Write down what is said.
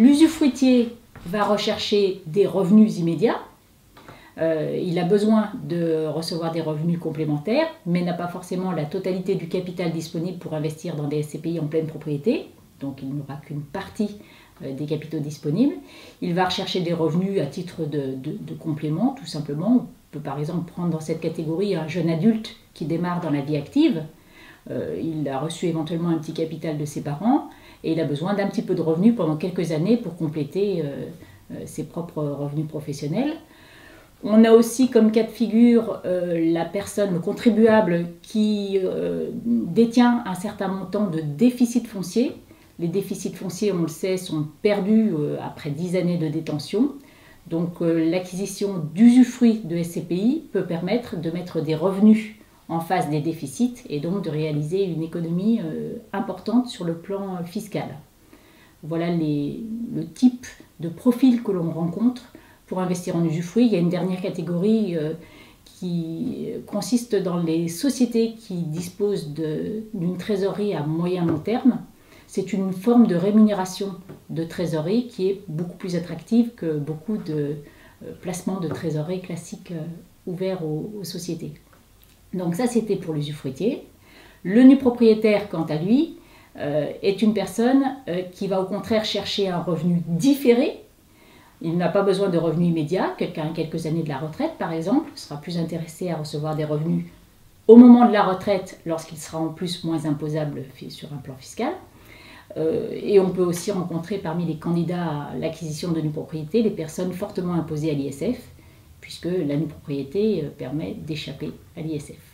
L'usufruitier va rechercher des revenus immédiats. Il a besoin de recevoir des revenus complémentaires, mais n'a pas forcément la totalité du capital disponible pour investir dans des SCPI en pleine propriété. Donc il n'aura qu'une partie des capitaux disponibles. Il va rechercher des revenus à titre de complément, tout simplement. On peut par exemple prendre dans cette catégorie un jeune adulte qui démarre dans la vie active. Il a reçu éventuellement un petit capital de ses parents et il a besoin d'un petit peu de revenus pendant quelques années pour compléter ses propres revenus professionnels. On a aussi comme cas de figure la personne, le contribuable qui détient un certain montant de déficit foncier. Les déficits fonciers, on le sait, sont perdus après 10 années de détention. Donc l'acquisition d'usufruit de SCPI peut permettre de mettre des revenus en face des déficits et donc de réaliser une économie importante sur le plan fiscal. Voilà le type de profil que l'on rencontre pour investir en usufruit. Il y a une dernière catégorie qui consiste dans les sociétés qui disposent d'une trésorerie à moyen long terme. C'est une forme de rémunération de trésorerie qui est beaucoup plus attractive que beaucoup de placements de trésorerie classiques ouverts aux sociétés. Donc ça, c'était pour l'usufruitier. Le nu propriétaire, quant à lui, est une personne qui va au contraire chercher un revenu différé. Il n'a pas besoin de revenus immédiats. Quelqu'un à quelques années de la retraite, par exemple, sera plus intéressé à recevoir des revenus au moment de la retraite, lorsqu'il sera en plus moins imposable sur un plan fiscal. Et on peut aussi rencontrer parmi les candidats à l'acquisition de nue-propriété les personnes fortement imposées à l'ISF, puisque la nue-propriété permet d'échapper à l'ISF.